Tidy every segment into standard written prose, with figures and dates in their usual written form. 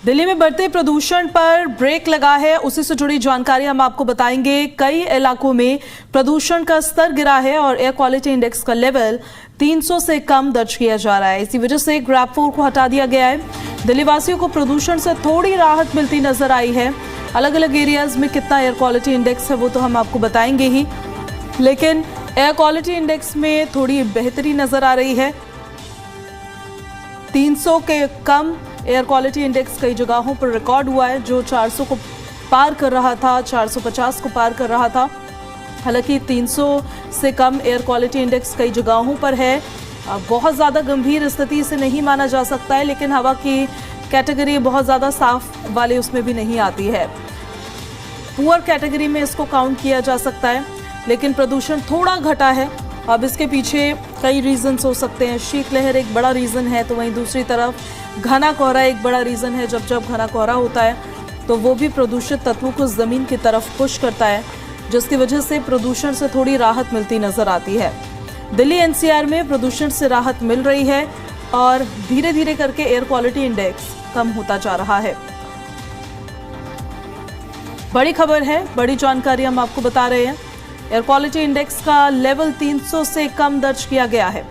दिल्ली में बढ़ते प्रदूषण पर ब्रेक लगा है, उसी से जुड़ी जानकारी हम आपको बताएंगे। कई इलाकों में प्रदूषण का स्तर गिरा है और एयर क्वालिटी इंडेक्स का लेवल 300 से कम दर्ज किया जा रहा है। इसी वजह से ग्रैब 4 को हटा दिया गया है। दिल्ली वासियों को प्रदूषण से थोड़ी राहत मिलती नजर आई है। अलग अलग एरियाज में कितना एयर क्वालिटी इंडेक्स है वो तो हम आपको बताएंगे ही, लेकिन एयर क्वालिटी इंडेक्स में थोड़ी बेहतरी नजर आ रही है। 300 के कम एयर क्वालिटी इंडेक्स कई जगहों पर रिकॉर्ड हुआ है, जो 400 को पार कर रहा था, 450 को पार कर रहा था। हालांकि 300 से कम एयर क्वालिटी इंडेक्स कई जगहों पर है। बहुत ज़्यादा गंभीर स्थिति से नहीं माना जा सकता है, लेकिन हवा की कैटेगरी बहुत ज़्यादा साफ वाले उसमें भी नहीं आती है। पुअर कैटेगरी में इसको काउंट किया जा सकता है, लेकिन प्रदूषण थोड़ा घटा है। अब इसके पीछे कई रीजंस हो सकते हैं। शीतलहर एक बड़ा रीज़न है, तो वहीं दूसरी तरफ घना कोहरा एक बड़ा रीज़न है। जब घना कोहरा होता है तो वो भी प्रदूषित तत्वों को ज़मीन की तरफ पुश करता है, जिसकी वजह से प्रदूषण से थोड़ी राहत मिलती नज़र आती है। दिल्ली एनसीआर में प्रदूषण से राहत मिल रही है और धीरे धीरे करके एयर क्वालिटी इंडेक्स कम होता जा रहा है। बड़ी खबर है, बड़ी जानकारी हम आपको बता रहे हैं। एयर क्वालिटी इंडेक्स का लेवल 300 से कम दर्ज किया गया है।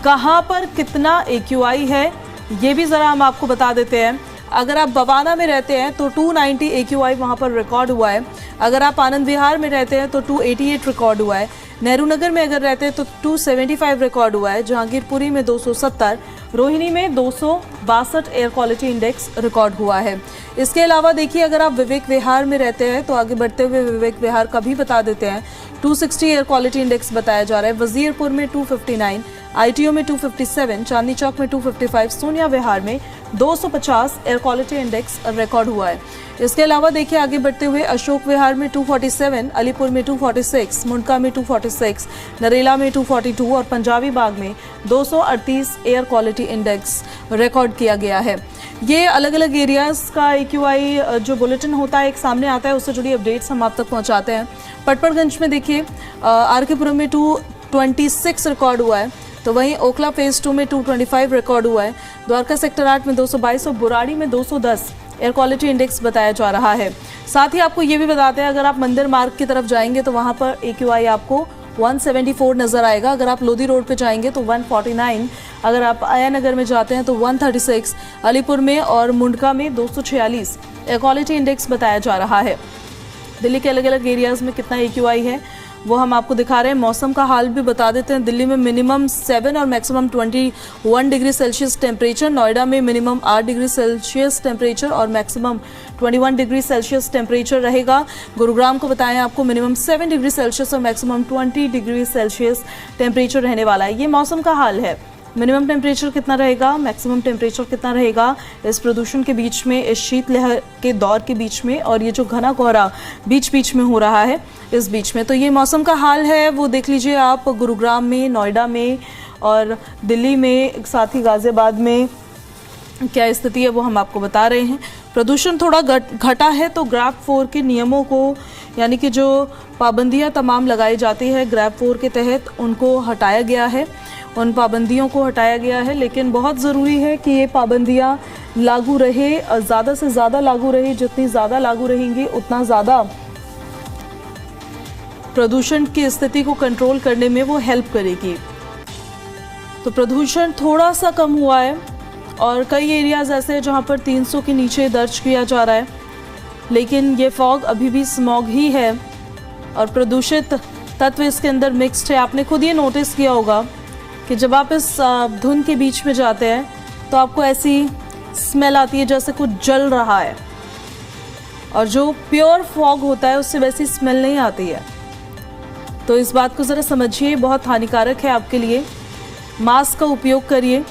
कहां पर कितना AQI है ये भी जरा हम आपको बता देते हैं। अगर आप बवाना में रहते हैं तो 290 AQI वहां पर रिकॉर्ड हुआ है। अगर आप आनंद विहार में रहते हैं तो 288 रिकॉर्ड हुआ है। नेहरू नगर में अगर रहते हैं तो 275 रिकॉर्ड हुआ है। जहांगीरपुरी में 270, रोहिणी में 262 एयर क्वालिटी इंडेक्स रिकॉर्ड हुआ है। इसके अलावा देखिए, अगर आप विवेक विहार में रहते हैं तो आगे बढ़ते हुए विवेक विहार का भी बता देते हैं। 260 एयर क्वालिटी इंडेक्स बताया जा रहा है। वजीरपुर में 259, ITO में 257, चांदनी चौक में 255, सोनिया विहार में 250 एयर क्वालिटी इंडेक्स रिकॉर्ड हुआ है। इसके अलावा देखिए, आगे बढ़ते हुए अशोक विहार में 247, अलीपुर में 246, मुंडका में 246, नरेला में 242 और पंजाबी बाग में 238 एयर क्वालिटी इंडेक्स रिकॉर्ड किया गया है। ये अलग अलग एरियाज का AQI जो बुलेटिन होता है एक सामने आता है, उससे जुड़ी अपडेट्स हम आप तक पहुंचाते हैं। पटपड़गंज में देखिए, RK पुरम में 226 रिकॉर्ड हुआ है, तो वहीं ओखला फेज 2 में 225 रिकॉर्ड हुआ है। द्वारका सेक्टर 8 में 222 और बुराड़ी में 210 एयर क्वालिटी इंडेक्स बताया जा रहा है। साथ ही आपको ये भी बताते हैं, अगर आप मंदिर मार्ग की तरफ जाएंगे तो वहां पर AQI आपको 174 नजर आएगा। अगर आप लोधी रोड पे जाएंगे तो 149, अगर आप आया नगर में जाते हैं तो 136, अलीपुर में और मुंडका में 246 एयर क्वालिटी इंडेक्स बताया जा रहा है। दिल्ली के अलग अलग एरियाज में कितना AQI है वो हम आपको दिखा रहे हैं। मौसम का हाल भी बता देते हैं। दिल्ली में मिनिमम 7 और maximum 21 degree Celsius temperature. Noida में मिनिमम 8 डिग्री सेल्सियस टेम्परेचर और मैक्सिमम 21 डिग्री सेल्सियस टेम्परेचर रहेगा। गुरुग्राम को बताएं आपको मिनिमम 7 डिग्री सेल्सियस और मैक्सिमम 20 डिग्री सेल्सियस टेम्परेचर रहने वाला है। ये मौसम का हाल है। मिनिमम टेम्परेचर कितना रहेगा, मैक्सिमम टेम्परेचर कितना रहेगा इस प्रदूषण के बीच में, इस शीतलहर के दौर के बीच में, और ये जो घना कोहरा बीच बीच में हो रहा है इस बीच में, तो ये मौसम का हाल है वो देख लीजिए आप। गुरुग्राम में, नोएडा में और दिल्ली में, साथ ही गाजियाबाद में क्या स्थिति है वो हम आपको बता रहे हैं। प्रदूषण थोड़ा घटा है तो ग्रैब 4 के नियमों को, यानी कि जो पाबंदियां तमाम लगाई जाती है ग्रैब 4 के तहत, उनको हटाया गया है, उन पाबंदियों को हटाया गया है। लेकिन बहुत ज़रूरी है कि ये पाबंदियां लागू रहे, ज़्यादा से ज़्यादा लागू रहे। जितनी ज़्यादा लागू रहेंगी उतना ज़्यादा प्रदूषण की स्थिति को कंट्रोल करने में वो हेल्प करेगी। तो प्रदूषण थोड़ा सा कम हुआ है और कई एरियाज ऐसे हैं जहाँ पर 300 के नीचे दर्ज किया जा रहा है, लेकिन ये फॉग अभी भी स्मॉग ही है और प्रदूषित तत्व इसके अंदर मिक्स्ड है। आपने खुद ये नोटिस किया होगा कि जब आप इस धुंध के बीच में जाते हैं तो आपको ऐसी स्मेल आती है जैसे कुछ जल रहा है, और जो प्योर फॉग होता है उससे वैसी स्मेल नहीं आती है। तो इस बात को ज़रा समझिए, बहुत हानिकारक है आपके लिए। मास्क का उपयोग करिए।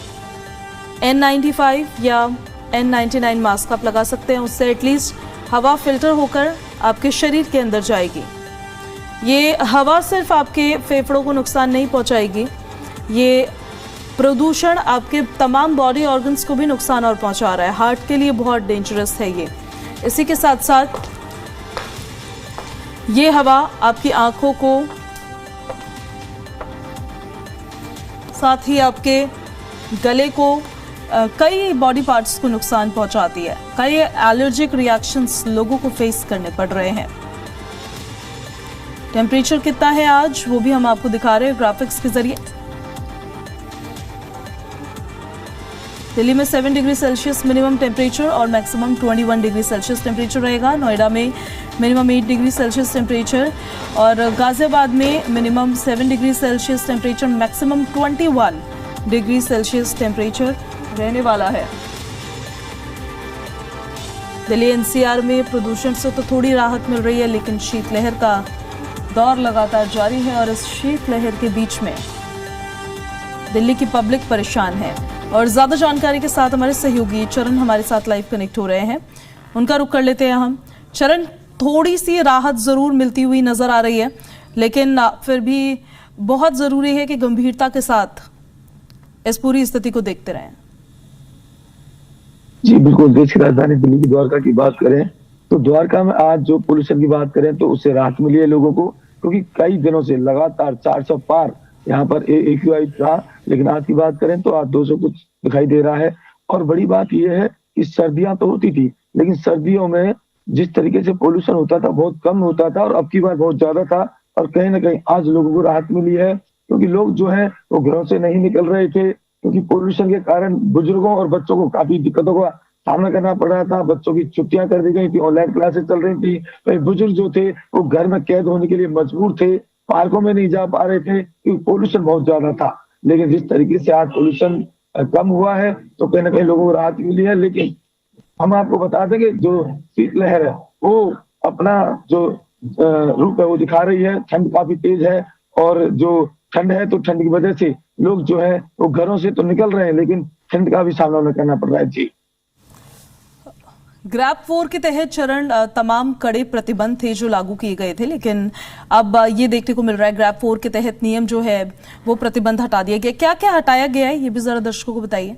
N95 या N99 मास्क आप लगा सकते हैं, उससे एटलीस्ट हवा फिल्टर होकर आपके शरीर के अंदर जाएगी। ये हवा सिर्फ आपके फेफड़ों को नुकसान नहीं पहुंचाएगी, ये प्रदूषण आपके तमाम बॉडी ऑर्गन्स को भी नुकसान और पहुंचा रहा है। हार्ट के लिए बहुत डेंजरस है ये। इसी के साथ साथ ये हवा आपकी आंखों को, साथ ही आपके गले को कई बॉडी पार्ट्स को नुकसान पहुंचाती है। कई एलर्जिक रिएक्शंस लोगों को फेस करने पड़ रहे हैं। टेम्परेचर कितना है आज वो भी हम आपको दिखा रहे हैं ग्राफिक्स के जरिए। दिल्ली में 7 डिग्री सेल्सियस मिनिमम टेम्परेचर और मैक्सिमम 21 डिग्री सेल्सियस टेम्परेचर रहेगा। नोएडा में मिनिमम 8 डिग्री सेल्सियस टेम्परेचर और गाजियाबाद में minimum 7 degree Celsius temperature, maximum 21 degree Celsius temperature रहने वाला है। दिल्ली एनसीआर में प्रदूषण से तो थोड़ी राहत मिल रही है, लेकिन शीतलहर का दौर लगातार जारी है और इस शीतलहर के बीच में दिल्ली की पब्लिक परेशान है। और ज्यादा जानकारी के साथ हमारे सहयोगी चरण हमारे साथ लाइव कनेक्ट हो रहे हैं, उनका रुख कर लेते हैं हम। चरण, थोड़ी सी राहत जरूर मिलती हुई नजर आ रही है, लेकिन फिर भी बहुत जरूरी है कि गंभीरता के साथ इस पूरी स्थिति को देखते रहें। जी बिल्कुल, देश की राजधानी दिल्ली की द्वारका की बात करें तो द्वारका में आज जो पोल्यूशन की बात करें तो उससे राहत मिली है लोगों को, क्योंकि कई दिनों से लगातार 400 पार यहाँ पर AQI था, लेकिन आज की बात करें तो आज 200 कुछ दिखाई दे रहा है। और बड़ी बात यह है कि सर्दियां तो होती थी, लेकिन सर्दियों में जिस तरीके से पोल्यूशन होता था बहुत कम होता था और अब की बार बहुत ज्यादा था। और कहीं ना कहीं आज लोगों को राहत मिली है, क्योंकि लोग जो है वो घरों से नहीं निकल रहे थे, क्योंकि पोल्यूशन के कारण बुजुर्गों और बच्चों को काफी दिक्कतों का सामना करना पड़ रहा था। बच्चों की छुट्टियां कर दी गई थी, ऑनलाइन क्लासेस चल रही थी, तो बुजुर्ग जो थे वो घर में कैद होने के लिए मजबूर थे, पार्कों में नहीं जा पा रहे थे क्योंकि पोल्यूशन बहुत ज्यादा था। लेकिन जिस तरीके से आज पोल्यूशन कम हुआ है तो कहीं ना कहीं लोगों को राहत मिली है। लेकिन हम आपको बता दें कि जो शीतलहर है वो अपना जो रूप है वो दिखा रही है। ठंड काफी तेज है और जो ठंड है तो ठंड की वजह से लोग जो है वो घरों से तो निकल रहे हैं, लेकिन ठंड का भी सामना करना पड़ रहा है। जी, ग्रैब 4 के तहत चरण तमाम कड़े प्रतिबंध थे जो लागू किए गए थे, लेकिन अब ये देखने को मिल रहा है ग्रैब 4 के तहत नियम जो है वो प्रतिबंध हटा दिया गया। क्या क्या हटाया गया है ये भी जरा दर्शकों को बताइए।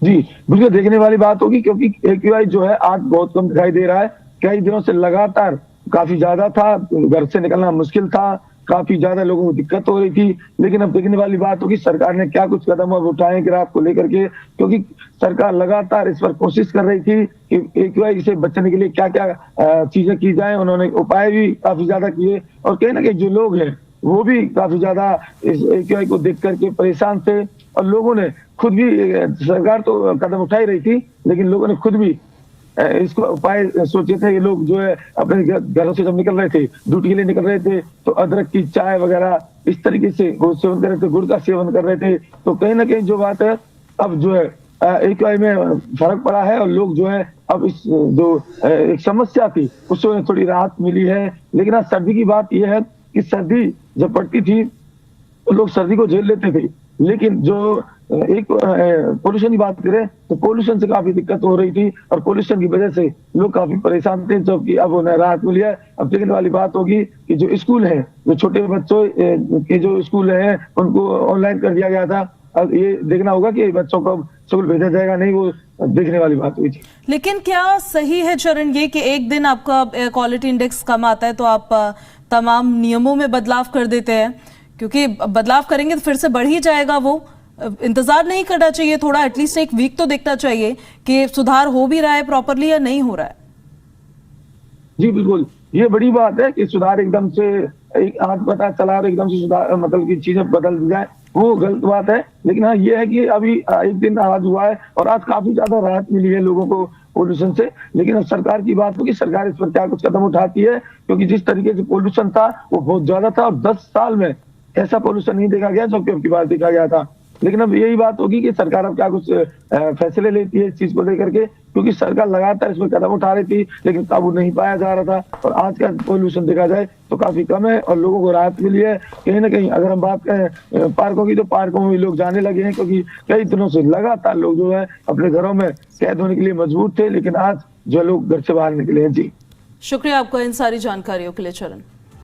जी बिल्कुल, देखने वाली बात होगी, क्योंकि AQI जो है आज बहुत कम दिखाई दे रहा है। कई दिनों से लगातार काफी ज्यादा था, घर से निकलना मुश्किल था, काफी ज्यादा लोगों को दिक्कत हो रही थी। लेकिन अब देखने वाली बात होगी सरकार ने क्या कुछ कदम अब उठाए ग्राफ को लेकर के, क्योंकि सरकार लगातार इस पर कोशिश कर रही थी कि AQI से बचने के लिए क्या क्या चीजें की जाए। उन्होंने उपाय भी काफी ज्यादा किए और कहीं ना कहीं जो लोग हैं वो भी काफी ज्यादा इस AQI को देख करके परेशान थे। और लोगों ने खुद भी, सरकार तो कदम उठा ही रही थी, लेकिन लोगों ने खुद भी इसको उपाय सोचे थे। ये लोग जो है अपने घरों से जब निकल रहे थे, ड्यूटी के लिए निकल रहे थे, तो अदरक की चाय वगैरह इस तरीके से सेवन कर रहे थे, गुड़ का सेवन कर रहे थे। तो कहीं ना कहीं जो बात है अब जो है AQI में फर्क पड़ा है और लोग जो है अब इस जो एक समस्या थी उससे थोड़ी राहत मिली है। लेकिन आज सर्दी की बात यह है कि सर्दी जब पड़ती थी तो लोग सर्दी को झेल लेते थे, लेकिन जो एक पोल्यूशन की बात करें तो पोल्यूशन से काफी दिक्कत हो रही थी और पोल्यूशन की वजह से लोग काफी परेशान थे, जबकि अब उन्हें राहत मिली है। अब देखने वाली बात होगी कि जो स्कूल है, जो छोटे बच्चों के जो स्कूल है उनको ऑनलाइन कर दिया गया था। अब ये देखना होगा कि बच्चों को स्कूल भेजा जाएगा नहीं, वो देखने वाली बात हुई थी। लेकिन क्या सही है चरण ये कि एक दिन आपका क्वालिटी इंडेक्स कम आता है तो आप तमाम नियमों में बदलाव कर देते हैं? क्योंकि बदलाव करेंगे तो फिर से बढ़ ही जाएगा। वो इंतजार नहीं करना चाहिए, थोड़ा एटलीस्ट एक वीक तो देखना चाहिए कि सुधार हो भी रहा है प्रॉपरली या नहीं हो रहा है। जी बिल्कुल, ये बड़ी बात है कि सुधार एकदम से एक आज पता चला और एकदम से सुधार मतलब की चीजें बदल जाए, वो गलत बात है। लेकिन हाँ ये है कि अभी एक दिन आज हुआ है और आज काफी ज्यादा राहत मिली है लोगों को पोल्यूशन से। लेकिन अब सरकार की बात होगी सरकार इस पर क्या कुछ कदम उठाती है, क्योंकि जिस तरीके से पोल्यूशन था वो बहुत ज्यादा था और 10 साल में ऐसा पोल्यूशन नहीं देखा गया जबकि अब की बार देखा गया था। लेकिन अब यही बात होगी कि सरकार अब क्या कुछ फैसले लेती है इस चीज को लेकर के, क्योंकि सरकार लगातार इसमें कदम उठा रही थी लेकिन काबू नहीं पाया जा रहा था। और आज का पोल्यूशन देखा जाए तो काफी कम है और लोगों को राहत मिली है। कहीं ना कहीं अगर हम बात करें पार्कों की तो पार्कों में भी लोग जाने लगे हैं, क्योंकि कई दिनों से लगातार लोग जो है अपने घरों में कैद होने के लिए मजबूर थे, लेकिन आज जो लोग घर से बाहर निकले हैं। जी शुक्रिया आपका इन सारी जानकारियों के लिए चरण।